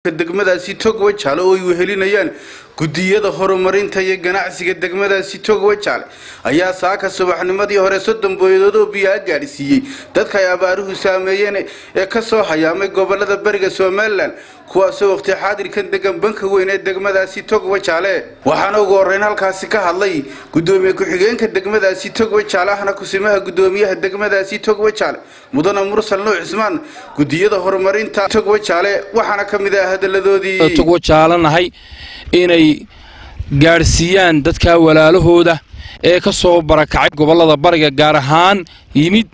degmadaasi Togwa Jaale oo ay wehelinayaan gudiyada horumarinta iyo ganacsiga degmadaasi Togwa Jaale ayaa saaka subaxnimadii hore 30 booyadood oo biyo gaarsiiyay dadka ay abaaruhu saameeyeen ee ka soo hayaamay gobolada bariga Soomaaliland kuwaas oo waqti xaadirkan degan banka weyn ee degmadaasi Togwa Jaale waxaana ugu horeyn halkaasi ka hadlay gudoomiye ku-xigeenka degmadaasi Togwa Jaale ahna kusimaha gudoomiyaha degmadaasi Togwa Jaale mudana Mursal Nuux Ismaan gudiyada horumarinta Togwa Jaale waxaana kamid ah hadaladoodii Togwa Jaale nahay inay gaarsiiyaan dadka walaalahooda ee ka soo barakacay gobolada bariga gaar ahaan yimid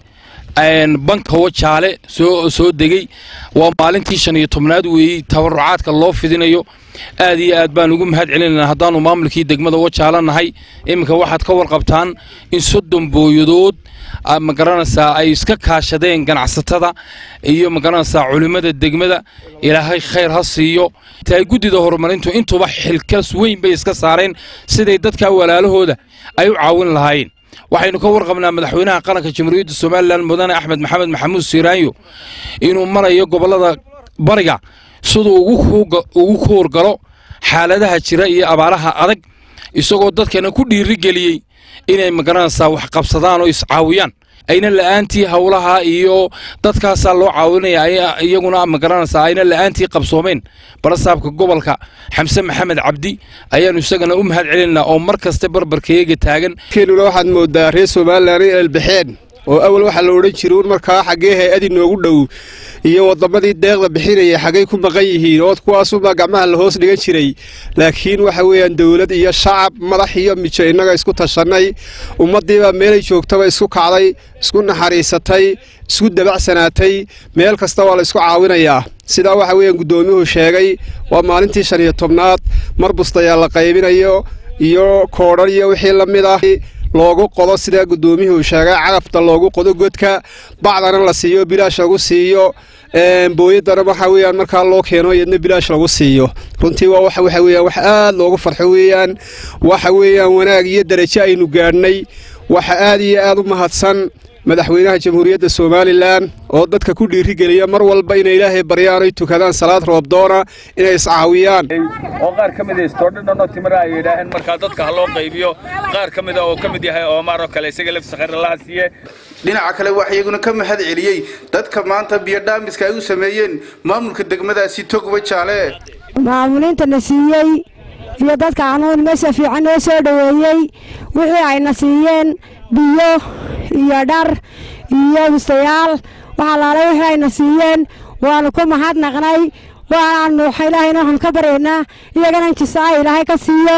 banka Jaale soo degay waa maalintii 15aad weey tabarucaadka loo fidinayo aad iyo aad baan ugu mahad celinaynaa hadaan maamulkii degmada Jaale nahay iminka waxaad ka warqabtaan in 30 booyadood ma garanaysaa ay iska kaashadeen ganacsatada iyo ma garanaysaa culimada degmada ilaahay khayr ha siiyo tay gudida horumarintu intuba xilkas weyn bay iska saareen siday dadka walaalahooda ay u caawin lahaayeen waxaynu ka warqabnaa madaxweynaha qaranka Jamhuuriyadda Soomaaliland mudane Axmed Maxamed Maxamuud Siiraanyo inuu marayo gobolada bariga sidoo ugu koorgalo xaaladaha jira iyo abaaraha adag isagoo dadkana ku dhiiri galiyay inay magaranaysaa wax qabsadaan oo iscaawiyaan ayna la'aantii hawlaha iyo dadkaas loo caawinaya iyaguna magaranaysaa ayna la'aantii qabsoomeen barasaabka gobolka Xamse Maxamed Cabdi ayaanu isagana u mahad celinaa oo markasta barbarkeega taagan keenuna waxaad moodaa reer Soomaaliland ay bixeen oo awal waxa la oran jiray markaa xagee hay'ad inoogu dhow iyo wadamadii deeqda bixinaya xagee ku maqan yihiin oo kuwaas u gacmaha la hoos dhigan jiray laakiin waxa weeyaan dawlad iyo shacab madax iyo mijo inaga isku tashanay ummadiiba meelay joogtaba isku kacday isku naxariisatay isku dabacsanaatay meel kasta waa la isku caawinayaa sida waxa weeyaan gudoomiyuhu sheegay waa maalintii 15aad mar bustayaa la qaybinayo iyo koodhar iyo wixii la mid ah loogu qodo sida gudoomiyuhu sheegay cagafta loogu qodo godka bacdana la siiyo bilaash lagu siiyo booyadana waxa weeyaan marka loo keeno iyadna bilaash lagu siiyo runtii waa waxa weeyaan wax aad loogu farxo weeyaan waxa weeyaan wanaag iyo darajo aynu gaarnay waxa aad iyo aad u mahadsan madaxweynaha Jamhuuriyadda Soomaaliland oo dadka ku dhiiri geliya mar walba in Ilaahay baryaan ay tukadaan salaad roob doona inay iscaawiyaan oo qaar kamid ah stoodhano timira ay yiraahdeen marka dadka loo qaybiyo qaar kamid ah oo kamid yahay Omar oo kale isaga lafs khayr Allah siiye dhinaca kale wax iyaguna ka mahad celiyay dadka maanta biyo dhaamiska ay u sameeyeen maamulka degmadaasi Togwa Jaale maamulinta nasiiyay iyo dadka aanoo meesha fiican oo soo dhaweeyay wixii ay nasiiyeen biyo iyo dhar iyo mistayaal waxa la leeyahay nasiiyeen waanu ku mahadnaqnay waanu Ilaahayna waxaan ka bareynaa iyagana intiisa Ilaahay ka siiyo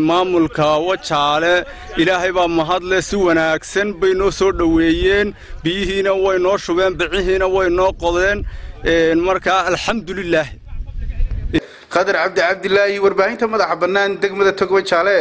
maamulka Jaale Ilaahay baa mahad leh si wanaagsan bay noo soo dhaweeyeen biyihiina way noo shubeen bicihiina way noo qodeen marka alxamdulillah Qadar Cabdi Cabdilaahi warbaahinta madaxa banaan degmada Togwa Jaale